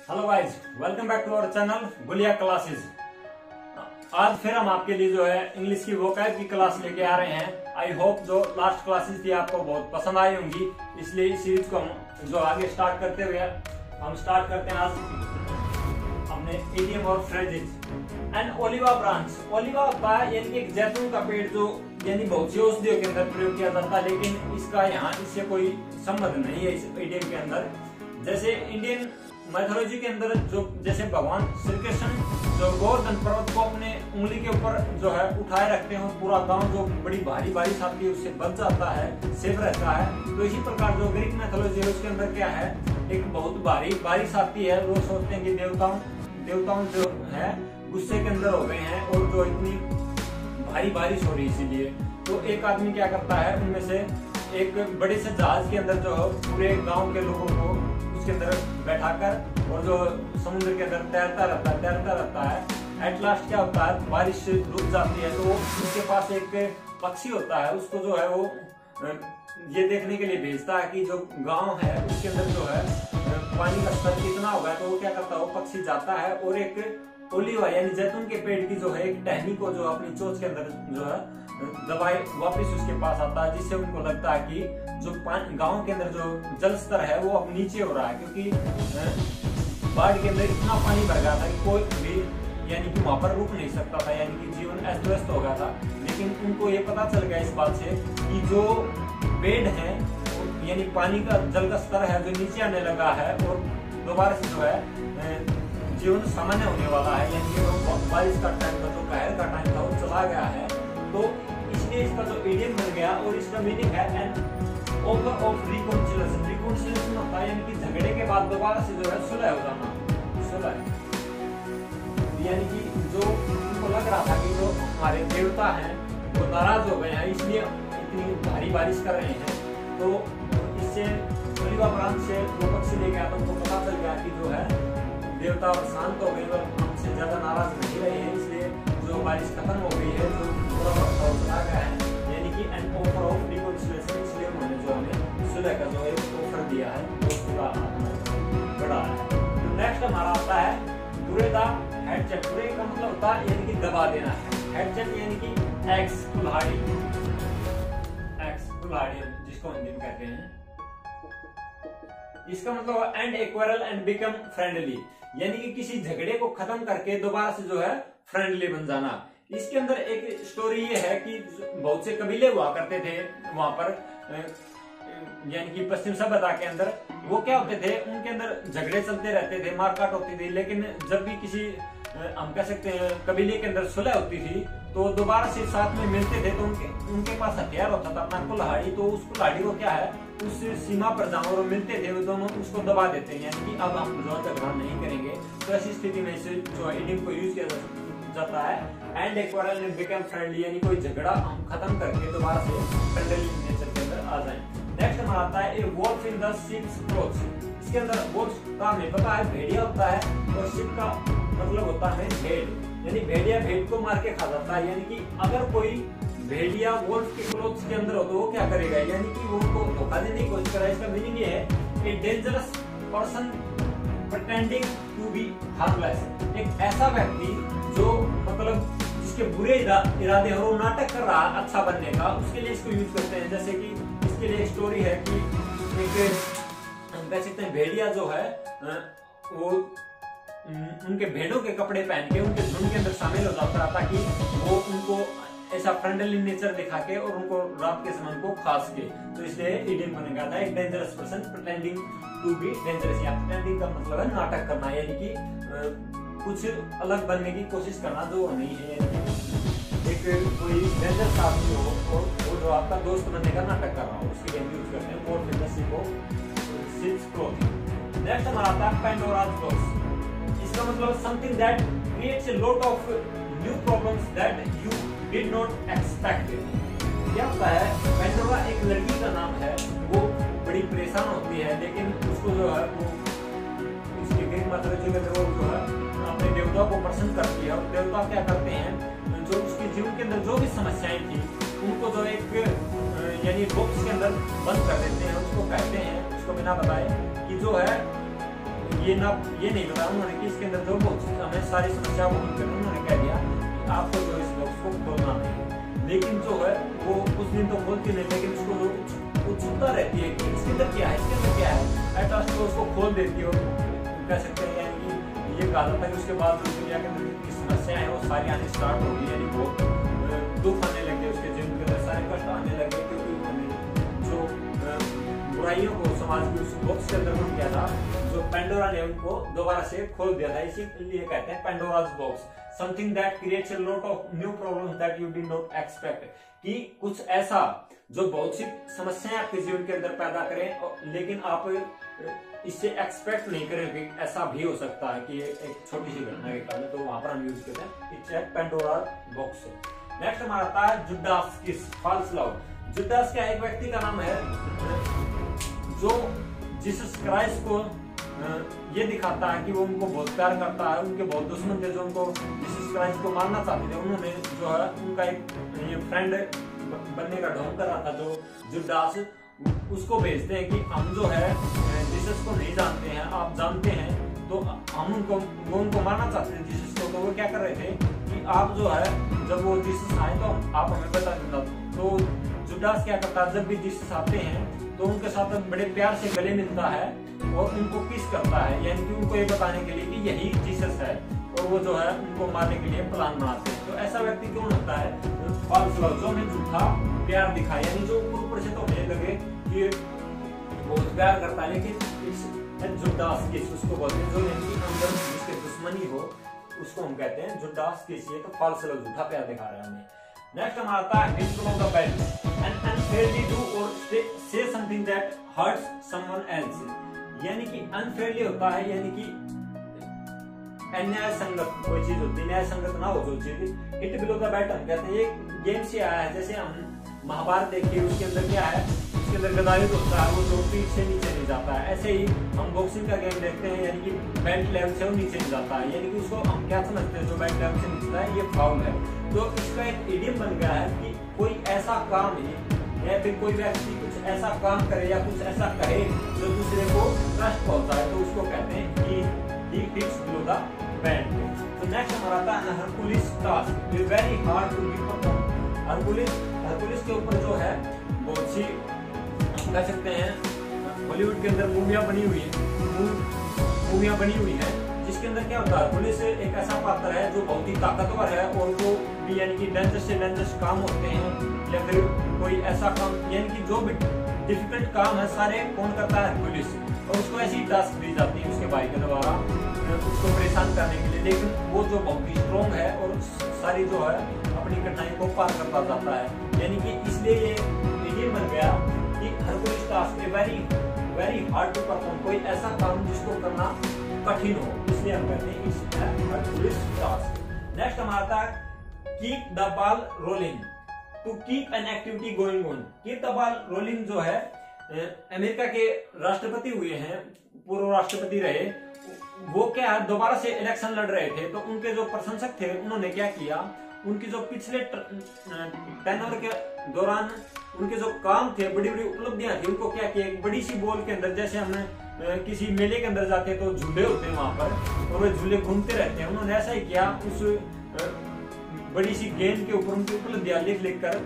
Hello guys, welcome back to our channel Gulia classes. आज फिर हम आपके लिए जो है इंग्लिश की वोकैब की क्लास लेके आ रहे हैं। आई होप जो लास्ट क्लासेस थी आपको बहुत पसंद आई होंगी, इसलिए इस सीरीज को हम जो आगे स्टार्ट करते हुए हम स्टार्ट करते हैं आज हमने इडियम और phrases and Oliva branch. Oliva होता है यानी कि एक जैतून का पेड़ जो यानी बहुत सी औषधियों के अंदर प्रयोग किया जाता है, लेकिन इसका यहाँ इससे कोई संबंध नहीं है इस इडियम के अंदर। जैसे इंडियन मैथोलॉजी के अंदर जो जैसे भगवान श्री कृष्ण जो गोवर्धन पर्वत को अपने उंगली के ऊपर जो है उठाए रखते हैं, पूरा गांव जो बड़ी भारी बारिश आती है उससे बच जाता है, सेफ रहता है। तो इसी प्रकार जो ग्रीक मैथोलॉजी है उसके अंदर क्या है, एक बहुत भारी बारिश आती है, लोग सोचते हैं कि देवताओं जो है गुस्से के अंदर हो गए हैं और जो इतनी भारी बारिश हो रही है, इसीलिए तो एक आदमी क्या करता है, उनमें से एक बड़े से जहाज के अंदर जो है पूरे गांव के लोगों को उसके अंदर बैठाकर और जो समुद्र के अंदर तैरता रहता है। एट लास्ट क्या होता है, बारिश रुक जाती है तो उसके पास एक पक्षी होता है, उसको जो है वो ये देखने के लिए भेजता है कि जो गांव है उसके अंदर जो है पानी का स्तर कितना होगा। तो वो क्या करता है, वो पक्षी जाता है और एक ओलिवा यानी जैतून के पेड़ की जो है एक टहनी को जो अपनी चोंच के अंदर जो है दबाए वापस उसके पास आता है, जिससे उनको लगता है कि जो गांव के अंदर जो जल स्तर है वो अब नीचे हो रहा है, क्योंकि बाढ़ के अंदर इतना पानी भर गया था कि कोई भी यानी कि वहां पर रुक नहीं सकता था, यानी कि जीवन अस्त व्यस्त हो गया था। लेकिन उनको ये पता चल गया इस बात से कि जो पेड़ है यानी पानी का जल का स्तर है जो नीचे आने लगा है और दोबारा से जो है जीवन सामान्य होने वाला है, यानी कि बारिश का टाइम था, जो कहर का टाइम था वो चला गया है। तो इसलिए इसका जो इडियम बन गया और इसका मीनिंग है an offer of reconciliation. Reconciliation होता है यानी कि झगड़े के बाद दोबारा से जो है सुलह हो जाना, सुलह यानी कि जो उनको लग रहा था कि जो हमारे देवता हैं वो नाराज हो गए हैं, इसलिए इतनी भारी बारिश कर रहे हैं। तो इससे ओलिवा ब्रांच से वो पक्षी ले गया तो उनको पता चल गया कि जो है देवता शांत हो गए और हमसे ज्यादा नाराज नहीं रहे हैं, इसलिए जो बारिश खत्म हो गई है, जो पूरा वक्त चला गया है, यानी कि एन ऑफर ऑफ रिकॉन्सिलिएशन, इसलिए उन्होंने जो हमें सुलह का जो एक ऑफर दिया है वो पूरा बड़ा है। तो नेक्स्ट हमारा आता है बुरे दा हेड चेक। बुरे का मतलब होता है यानी कि दबा देना है, हेड चेक यानी कि एक्स कुल्हाड़ी, एक्स कुल्हाड़ी जिसको हिंदी में कहते हैं। इसका मतलब एंड एक्वायरल एंड बिकम फ्रेंडली, यानी कि किसी झगड़े को खत्म करके दोबारा से जो है फ्रेंडली बन जाना। इसके अंदर एक स्टोरी ये है कि बहुत से कबीले हुआ करते थे वहां पर, यानी कि पश्चिम सभ्यता के अंदर वो क्या होते थे, उनके अंदर झगड़े चलते रहते थे, मारकाट होती थी। लेकिन जब भी किसी हम कह सकते हैं कबीले के अंदर सुलह होती थी तो दोबारा से साथ में मिलते थे, तो उनके पास हथियार होता था अपना कुल्हाड़ी। तो उस कुल्हाड़ी को क्या है, उस सीमा पर जहां वो मिलते थे वो दोनों उसको दबा देते हैं, यानी कि अब हम झगड़ा नहीं करेंगे। तो ऐसी स्थिति में इसे जो इडियम को यूज किया जाता है एंड एक्वायरल एंड बिकम फ्रेंडली, यानी कोई झगड़ा हम खत्म करके दोबारा से फ्रेंडली नेचर के अंदर आ जाए। नेक्स्ट हमारा आता है a wolf in the sheep's clothes. इसके अंदर वोल्फ का हमें पता है भेड़िया होता है और शिप का मतलब होता है भेड़, यानी भेड़िया भेड़ को मार के खा जाता है। यानी कि अगर कोई भेड़िया वोल्फ के क्लोथ्स के अंदर हो तो वो क्या करेगा, यानी कि वो उनको धोखा देने की कोशिश करेगा। इसका मीनिंग ये है a dangerous person pretending to be harmless, एक ऐसा व्यक्ति जो मतलब जिसके बुरे इरादे हो, वो नाटक कर रहा है अच्छा बनने का, उसके लिए इसको यूज करते हैं। जैसे कि इसके लिए स्टोरी है कि एक हम कह सकते हैं भेड़िया जो है वो उनके भेड़ों के कपड़े पहन के उनके झुंड के अंदर शामिल हो जाता था कि वो उनको ऐसा फ्रेंडली नेचर दिखा के और उनको रात के समय को खा सके। तो इसलिए इडियम बन गया था एक dangerous person pretending to be dangerous. या प्रिटेंडिंग का मतलब है नाटक करना, यानी कि कुछ अलग बनने की कोशिश करना जो नहीं है, यानी एक कोई डेंजरस आदमी हो और वो जो आपका दोस्त बनने का नाटक कर रहा हो, उसके लिए यूज करते हैं और फिटनेस को शिप्स क्लोथिंग। नेक्स्ट हमारा आता है पैंडोराज बॉक्स। इसका मतलब something that creates a lot of new problems that you did not expect. क्या होता है, पैंडोरा एक लड़की का नाम है, वो बड़ी परेशान होती है, लेकिन उसको जो है वो उसके ग्रीक मैथोलॉजी के अंदर वो जो है अपने देवता को प्रसन्न करती है। और देवता क्या करते हैं, जो उसके जीवन के अंदर जो भी समस्याएं थी उनको जो एक यानी बॉक्स के अंदर बंद कर देते हैं। उसको कहते हैं, उसको बिना बताए कि जो है ये नहीं बताया उन्होंने कि इसके अंदर जो बॉक्स हमें सारी समस्या को हल करना, उन्होंने कह दिया आपको जो इस बॉक्स को खोलना नहीं। लेकिन जो है वो कुछ दिन तो खोलती नहीं, लेकिन उसको जो उत्सुकता रहती है कि इसके अंदर क्या है, इसके अंदर क्या है, एट लास्ट तो उसको खोल देती है। कह सकते हैं यानी कि ये कहा था कि उसके बाद जो दुनिया के अंदर की समस्याएं हैं वो सारी आनी स्टार्ट होगी, यानी वो दुख आने लगे, उसके जीवन के अंदर सारे कष्ट आने लगे, क्योंकि उन्होंने जो बुराइयों को समाज की उस बॉक्स के अंदर किया था, जो पेंडोरा ने उनको दोबारा से खोल दिया था। इसीलिए कहते हैं Pandora's box, something that creates a lot of new problems that you did not expect, कि कुछ ऐसा जो बहुत सी समस्याएं आपके जीवन के अंदर पैदा करें, लेकिन आप इससे एक्सपेक्ट नहीं करें कि ऐसा भी हो सकता है कि एक छोटी सी घटना के कारण, तो वहां पर हम यूज करते हैं it's a Pandora box. Next हमारा आता है जुडास किस, फॉल्स लव। जुडास क्या एक व्यक्ति का नाम है जो जीसस क्राइस्ट को ये दिखाता है कि वो उनको बहुत प्यार करता है। उनके बहुत दुश्मन थे जो उनको जीसस क्राइस्ट को मारना चाहते थे, उन्होंने जो है उनका एक ये फ्रेंड बनने का ढोंग कर रहा था जो जुडास, उसको भेजते हैं कि हम जो है जीसस को नहीं जानते हैं, आप जानते हैं, तो हम वो उनको मारना चाहते थे जीसस को। तो वो क्या कर रहे थे कि आप जो है जब वो जीसस आए तो आप हमें बता देना। तो जुडास क्या करता है, जब भी जीसस आते हैं तो उनके साथ बड़े प्यार से गले मिलता है और उनको किस करता है, यानी कि उनको ये बताने के लिए कि यही जीसस है, और वो जो है उनको मारने के लिए प्लान बनाते हैं। तो ऐसा व्यक्ति कौन होता है, फॉल्स लव, जो हमें झूठा प्यार दिखाए, यानी जो ऊपर से तो हमें लगे कि बहुत प्यार करता है, लेकिन जुडास किस उसको बोलते हैं, जो यानी कि अंदर जिसके दुश्मनी हो उसको हम कहते हैं जुडास किस। ये तो फॉल्स लव, झूठा प्यार दिखा रहा है हमें। नेक्स्ट हमारा आता है hit from the belt and unfairly do और से something that hurts someone else, यानी कि अनफेयरली होता है, यानी कि अन्याय संगत कोई चीज होती है, न्याय संगत ना हो जो चीज। हिट बिलो द बेल्ट हम कहते हैं, ये गेम से आया है। जैसे हम महाभारत देखिए, उसके अंदर क्या है, उसके अंदर गदायुद्ध होता है, वो जो पीठ से नीचे नहीं जाता है। ऐसे ही हम बॉक्सिंग का गेम देखते हैं, यानी कि बेल्ट लेवल से वो नीचे नहीं जाता है, यानी कि उसको हम क्या समझते हैं, जो बेल्ट लेवल से नीचे है ये फाउल है। तो इसका एक इडियम बन गया है कि कोई ऐसा काम है या फिर कोई व्यक्ति कुछ ऐसा काम करे या कुछ ऐसा कहे जो दूसरे को कष्ट पहुंचाए, तो उसको कहते हैं कि he hits below the belt। तो नेक्स्ट हमारा आता है Hercules task, very hard to be perform. Hercules के ऊपर जो है बहुत सी कह सकते हैं बॉलीवुड के अंदर मूवियां बनी हुई है, जिसके अंदर क्या होता है, पुलिस एक ऐसा पात्र है जो बहुत ही ताकतवर है और जो भी यानी कि डेंजरस से डेंजरस काम होते हैं, या फिर कोई ऐसा काम यानी कि जो भी डिफिकल्ट काम है सारे कौन करता है, पुलिस। और उसको ऐसी टास्क दी जाती है उसके भाई के द्वारा उसको परेशान करने के लिए, लेकिन वो जो बहुत ही स्ट्रॉन्ग है और सारी जो है अपनी कठिनाई को पार करता जाता है। यानी कि इसलिए ये इडियम बन गया कि Hercules task very hard to perform, कोई ऐसा काम जिसको करना कठिन हो, इसलिए हम कहते हैं इस हरकुलिस टास्क। नेक्स्ट हमारा था keep the ball rolling, to keep an activity going on. Keep the ball rolling जो है अमेरिका के राष्ट्रपति हुए हैं, पूर्व राष्ट्रपति रहे, वो क्या दोबारा से इलेक्शन लड़ रहे थे, तो उनके जो प्रशंसक थे उन्होंने क्या किया, उनकी जो पिछले टेन्योर के दौरान उनके जो काम थे, बड़ी बड़ी उपलब्धियां थी, उनको क्या किया, एक बड़ी सी बॉल के अंदर, जैसे हमने किसी मेले के अंदर जाते तो झूले होते हैं वहां पर और वे झूले घूमते रहते हैं, उन्होंने ऐसा ही किया, उस बड़ी सी गेंद के ऊपर उनकी उपलब्धियां लिख कर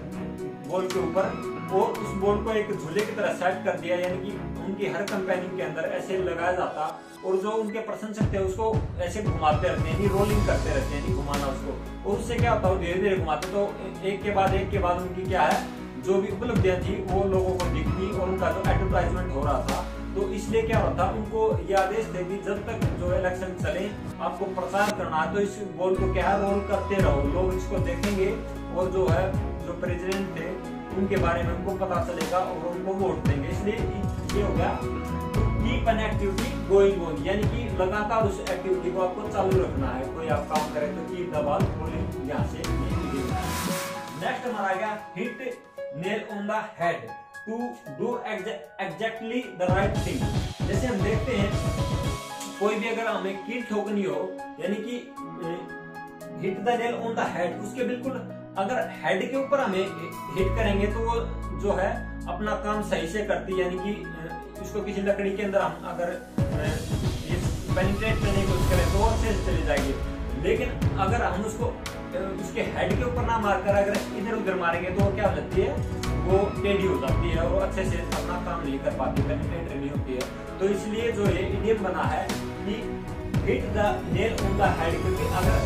बॉल के ऊपर, और उस बॉल को एक झूले की तरह सेट कर दिया, यानी कि उनकी हर कंपेनिंग के अंदर ऐसे लगाया जाता, और जो उनके प्रशंसक थे उसको ऐसे घुमाते रहते हैं, रोलिंग करते रहते हैं, घुमाना उसको, और उससे क्या होता है, धीरे धीरे घुमाते, तो एक के बाद उनकी क्या है, जो भी उपलब्धियां थी वो लोगों को दिखती और उनका जो एडवर्टाइजमेंट हो रहा था। तो इसलिए क्या होता, उनको ये आदेश थे कि जब तक जो इलेक्शन चले आपको प्रचार करना है, तो इस बॉल को क्या है, रोल करते रहो, लोग इसको देखेंगे और जो है जो प्रेसिडेंट थे उनके बारे में उनको पता चलेगा और उनको वोट देंगे। इसलिए ये हो गया keep an activity going on, यानी कि लगातार उस एक्टिविटी को आपको चालू रखना है, कोई आप काम करें तो कीप द बॉल रोलिंग, यहाँ से नेक्स्ट हमारा आ गया hit nail on the head, to do exactly the right thing. जैसे हम देखते हैं कोई भी अगर हमें कील ठोकनी हो, यानी कि hit the nail on the head, उसके बिल्कुल अगर हेड के ऊपर हमें हिट करेंगे तो वो जो है अपना काम सही से करती है, यानी कि उसको किसी लकड़ी के अंदर हम अगर पेनिट्रेट करने की कोशिश करें तो वो अच्छे से चली जाएगी। लेकिन अगर हम उसको उसके हेड के ऊपर ना मारकर अगर इधर उधर मारेंगे तो क्या हो जाती है, वो टेढ़ी हो जाती है और वो अच्छे से अपना काम नहीं कर पाती, पेनिट्रेट नहीं होती है। तो इसलिए जो ये इडियम बना है कि hit the nail on the head, क्योंकि अगर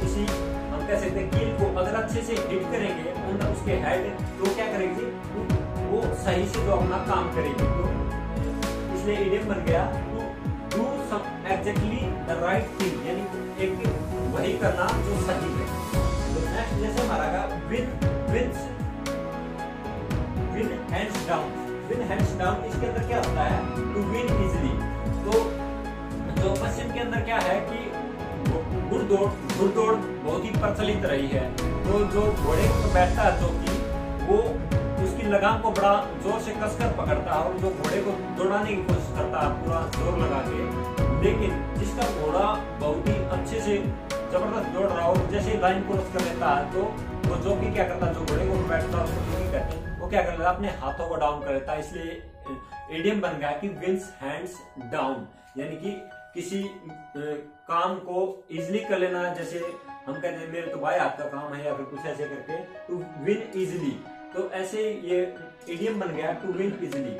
किसी हम कह सकते हैं कील को अगर अच्छे से हिट करेंगे ऑन उसके हेड तो क्या करेगी, वो सही से जो अपना काम करेगी। तो इसलिए इडियम बन गया to do some exactly the right thing, यानी एक वही करना जो सही है। तो नेक्स्ट जैसे हमारा win hands down. Win hands down इसके अंदर क्या होता है, टू विन इजिली। तो जो पश्चिम के अंदर क्या है कि घुड़दौड़ बहुत ही प्रचलित रही है। तो जो घोड़े पर बैठता है चौकी, वो उसकी लगाम को बड़ा जोर से कसकर पकड़ता है और जो घोड़े को दौड़ाने की कोशिश करता है पूरा जोर लगा के। लेकिन जिसका घोड़ा बहुत ही अच्छे से जबरदस्त दौड़ रहा हो, जैसे लाइन क्रॉस कर लेता है तो वो जॉकी क्या करता है, जो घोड़े को बैठता है उसको जॉकी कहते हैं, वो क्या कर लेता है, अपने हाथों को डाउन कर लेता है। इसलिए इडियम बन गया कि विंस हैंड्स डाउन, यानी कि किसी काम को इजिली कर लेना। जैसे हम कहते हैं मेरे तो भाई हाथ का काम है, या फिर कुछ ऐसे करके टू विन इजिली। तो ऐसे ये इडियम बन गया टू विन इजिली।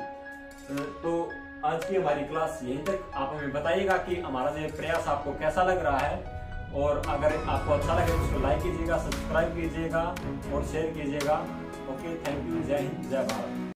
तो आज की हमारी क्लास यहीं तक। आप हमें बताइएगा कि हमारा ये प्रयास आपको कैसा लग रहा है, और अगर आपको अच्छा लगे तो उसको लाइक कीजिएगा, सब्सक्राइब कीजिएगा और शेयर कीजिएगा। Okay, thank you. जय हिंद, जय भारत।